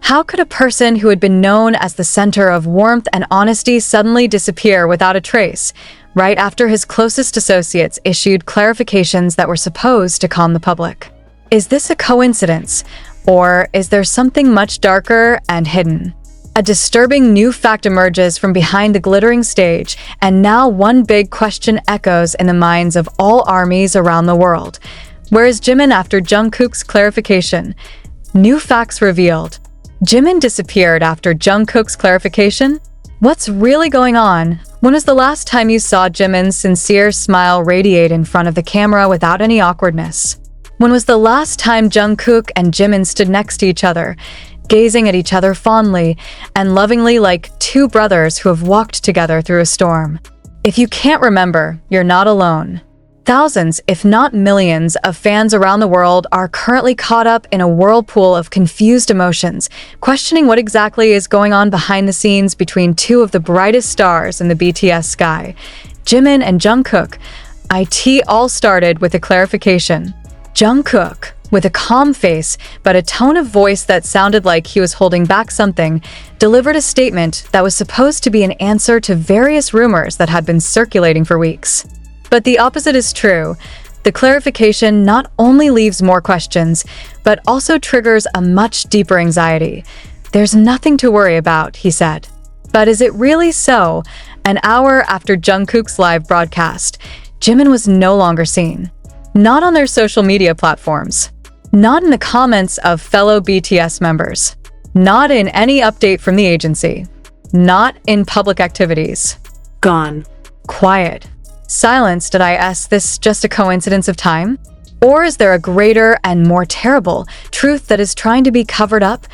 How could a person who had been known as the center of warmth and honesty suddenly disappear without a trace, right after his closest associates issued clarifications that were supposed to calm the public? Is this a coincidence, or is there something much darker and hidden? A disturbing new fact emerges from behind the glittering stage, and now one big question echoes in the minds of all armies around the world. Where is Jimin after Jungkook's clarification? New facts revealed. Jimin disappeared after Jungkook's clarification? What's really going on? When was the last time you saw Jimin's sincere smile radiate in front of the camera without any awkwardness? When was the last time Jungkook and Jimin stood next to each other, gazing at each other fondly and lovingly like two brothers who have walked together through a storm? If you can't remember, you're not alone. Thousands, if not millions, of fans around the world are currently caught up in a whirlpool of confused emotions, questioning what exactly is going on behind the scenes between two of the brightest stars in the BTS sky. Jimin and Jungkook. It all started with a clarification. Jungkook, with a calm face but a tone of voice that sounded like he was holding back something, delivered a statement that was supposed to be an answer to various rumors that had been circulating for weeks. But the opposite is true. The clarification not only leaves more questions, but also triggers a much deeper anxiety. There's nothing to worry about, he said. But is it really so? An hour after Jungkook's live broadcast, Jimin was no longer seen. Not on their social media platforms. Not in the comments of fellow BTS members. Not in any update from the agency. Not in public activities. Gone. Quiet. Silence. Did I ask this just a coincidence of time? Or is there a greater and more terrible truth that is trying to be covered up?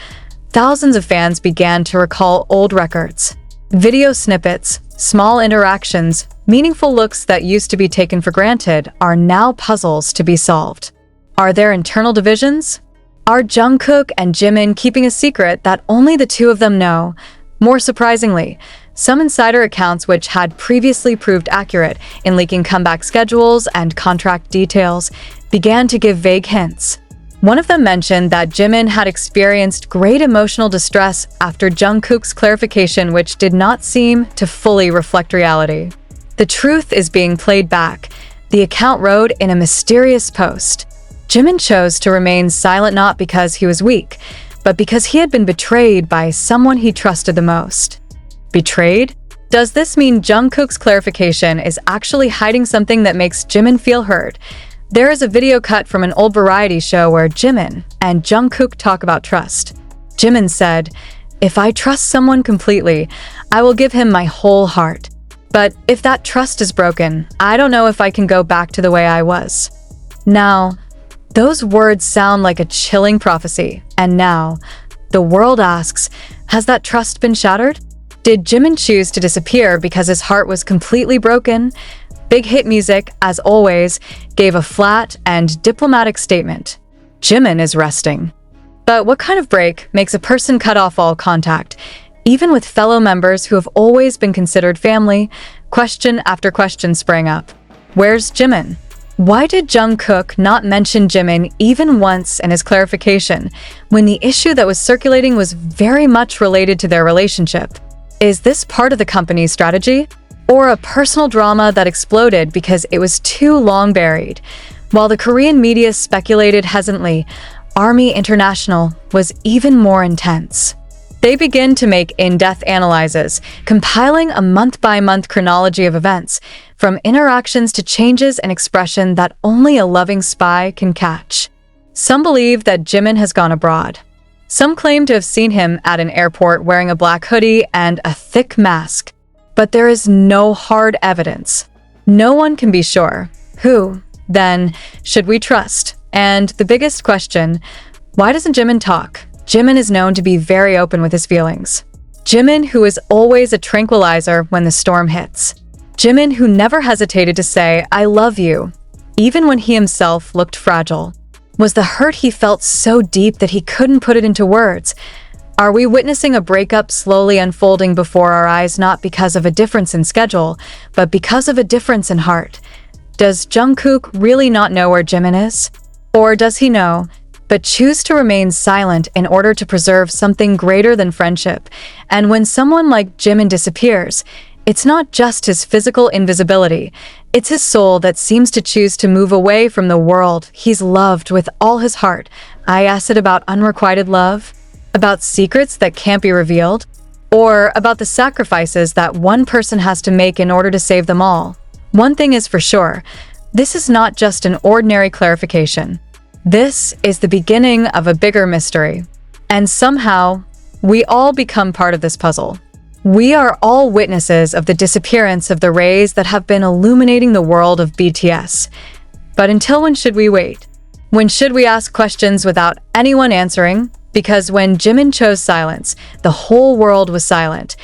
Thousands of fans began to recall old records. Video snippets, small interactions, meaningful looks that used to be taken for granted are now puzzles to be solved. Are there internal divisions? Are Jungkook and Jimin keeping a secret that only the two of them know? More surprisingly, some insider accounts which had previously proved accurate in leaking comeback schedules and contract details began to give vague hints. One of them mentioned that Jimin had experienced great emotional distress after Jungkook's clarification, which did not seem to fully reflect reality. The truth is being played back, the account wrote in a mysterious post. Jimin chose to remain silent not because he was weak, but because he had been betrayed by someone he trusted the most. Betrayed? Does this mean Jungkook's clarification is actually hiding something that makes Jimin feel hurt? There is a video cut from an old variety show where Jimin and Jungkook talk about trust. Jimin said, "If I trust someone completely, I will give him my whole heart. But if that trust is broken, I don't know if I can go back to the way I was." Now, those words sound like a chilling prophecy, and now, the world asks, has that trust been shattered? Did Jimin choose to disappear because his heart was completely broken? Big Hit Music, as always, gave a flat and diplomatic statement. Jimin is resting. But what kind of break makes a person cut off all contact? Even with fellow members who have always been considered family, question after question sprang up. Where's Jimin? Why did Jungkook not mention Jimin even once in his clarification, when the issue that was circulating was very much related to their relationship? Is this part of the company's strategy? Or a personal drama that exploded because it was too long buried? While the Korean media speculated hesitantly, Army International was even more intense. They begin to make in-depth analyses, compiling a month-by-month chronology of events, from interactions to changes in expression that only a loving spy can catch. Some believe that Jimin has gone abroad. Some claim to have seen him at an airport wearing a black hoodie and a thick mask. But there is no hard evidence. No one can be sure. Who, then, should we trust? And the biggest question, why doesn't Jimin talk? Jimin is known to be very open with his feelings. Jimin, who is always a tranquilizer when the storm hits. Jimin, who never hesitated to say, "I love you," even when he himself looked fragile. Was the hurt he felt so deep that he couldn't put it into words? Are we witnessing a breakup slowly unfolding before our eyes, not because of a difference in schedule, but because of a difference in heart? Does Jungkook really not know where Jimin is? Or does he know, but choose to remain silent in order to preserve something greater than friendship. And when someone like Jimin disappears, it's not just his physical invisibility, it's his soul that seems to choose to move away from the world he's loved with all his heart. I asked it about unrequited love, about secrets that can't be revealed, or about the sacrifices that one person has to make in order to save them all. One thing is for sure, this is not just an ordinary clarification. This is the beginning of a bigger mystery. And somehow, we all become part of this puzzle. We are all witnesses of the disappearance of the rays that have been illuminating the world of BTS. But until when should we wait? When should we ask questions without anyone answering? Because when Jimin chose silence, the whole world was silent.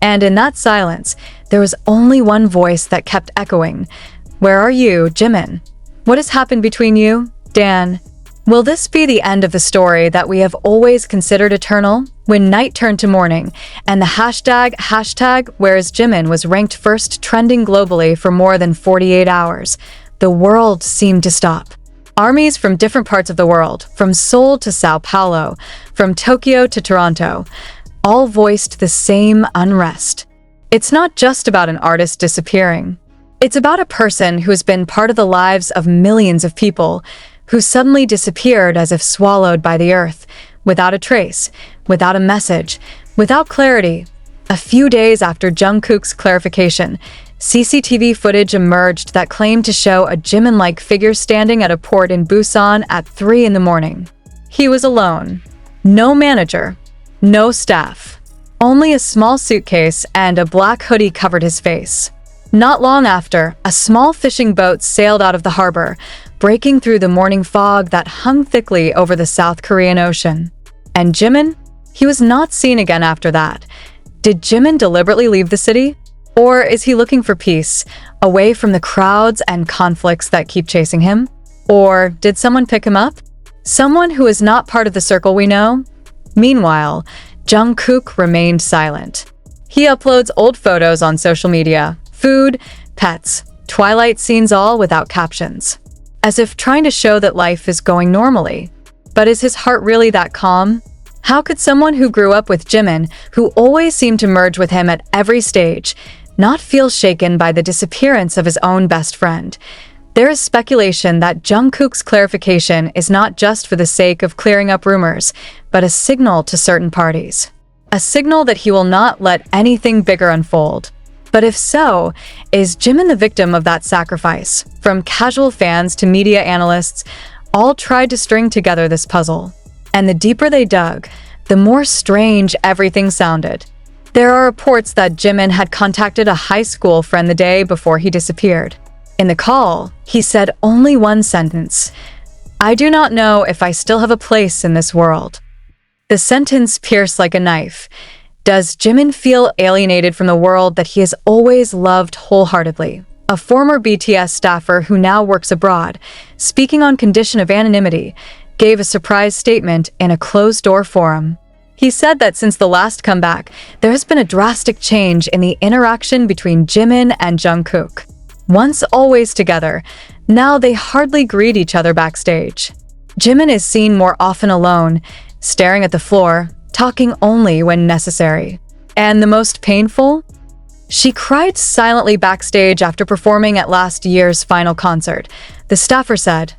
And in that silence, there was only one voice that kept echoing. Where are you, Jimin? What has happened between you, Dan? Will this be the end of the story that we have always considered eternal? When night turned to morning, and the hashtag Where's Jimin was ranked first trending globally for more than 48 hours, the world seemed to stop. Armies from different parts of the world, from Seoul to Sao Paulo, from Tokyo to Toronto, all voiced the same unrest. It's not just about an artist disappearing. It's about a person who has been part of the lives of millions of people, who suddenly disappeared as if swallowed by the earth, without a trace, without a message, without clarity. A few days after Jungkook's clarification, CCTV footage emerged that claimed to show a Jimin-like figure standing at a port in Busan at 3 in the morning. He was alone. No manager. No staff. Only a small suitcase and a black hoodie covered his face. Not long after, a small fishing boat sailed out of the harbor, breaking through the morning fog that hung thickly over the South Korean Ocean. And Jimin? He was not seen again after that. Did Jimin deliberately leave the city? Or is he looking for peace, away from the crowds and conflicts that keep chasing him? Or did someone pick him up? Someone who is not part of the circle we know? Meanwhile, Jungkook remained silent. He uploads old photos on social media, food, pets, Twilight scenes, all without captions, as if trying to show that life is going normally. But is his heart really that calm? How could someone who grew up with Jimin, who always seemed to merge with him at every stage, not feel shaken by the disappearance of his own best friend? There is speculation that Jungkook's clarification is not just for the sake of clearing up rumors, but a signal to certain parties. A signal that he will not let anything bigger unfold. But if so, is Jimin the victim of that sacrifice? From casual fans to media analysts, all tried to string together this puzzle. And the deeper they dug, the more strange everything sounded. There are reports that Jimin had contacted a high school friend the day before he disappeared. In the call, he said only one sentence: "I do not know if I still have a place in this world." The sentence pierced like a knife. Does Jimin feel alienated from the world that he has always loved wholeheartedly? A former BTS staffer who now works abroad, speaking on condition of anonymity, gave a surprise statement in a closed-door forum. He said that since the last comeback, there has been a drastic change in the interaction between Jimin and Jungkook. Once always together, now they hardly greet each other backstage. Jimin is seen more often alone, staring at the floor, talking only when necessary. And the most painful? She cried silently backstage after performing at last year's final concert. The staffer said,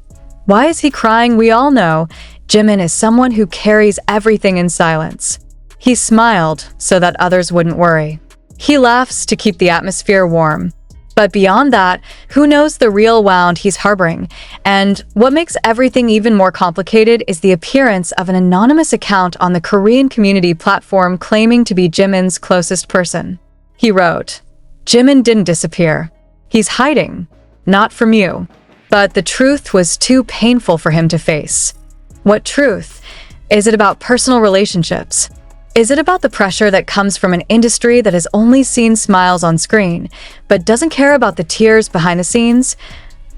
"Why is he crying? We all know Jimin is someone who carries everything in silence." He smiled so that others wouldn't worry. He laughs to keep the atmosphere warm. But beyond that, who knows the real wound he's harboring? And what makes everything even more complicated is the appearance of an anonymous account on the Korean community platform claiming to be Jimin's closest person. He wrote, "Jimin didn't disappear. He's hiding. Not from you." But the truth was too painful for him to face. What truth? Is it about personal relationships? Is it about the pressure that comes from an industry that has only seen smiles on screen, but doesn't care about the tears behind the scenes?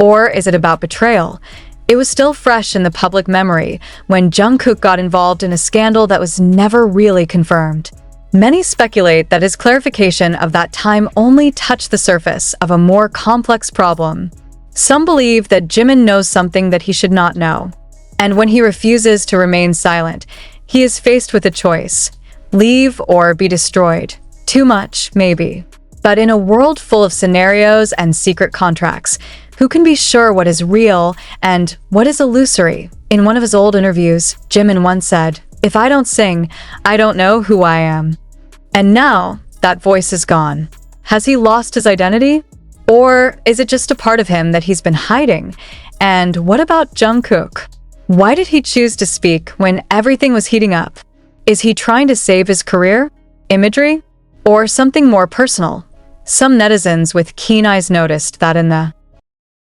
Or is it about betrayal? It was still fresh in the public memory when Jungkook got involved in a scandal that was never really confirmed. Many speculate that his clarification of that time only touched the surface of a more complex problem. Some believe that Jimin knows something that he should not know. And when he refuses to remain silent, he is faced with a choice: leave or be destroyed. Too much, maybe. But in a world full of scenarios and secret contracts, who can be sure what is real and what is illusory? In one of his old interviews, Jimin once said, "If I don't sing, I don't know who I am." And now, that voice is gone. Has he lost his identity? Or is it just a part of him that he's been hiding? And what about Jungkook? Why did he choose to speak when everything was heating up? Is he trying to save his career, imagery, or something more personal? Some netizens with keen eyes noticed that in the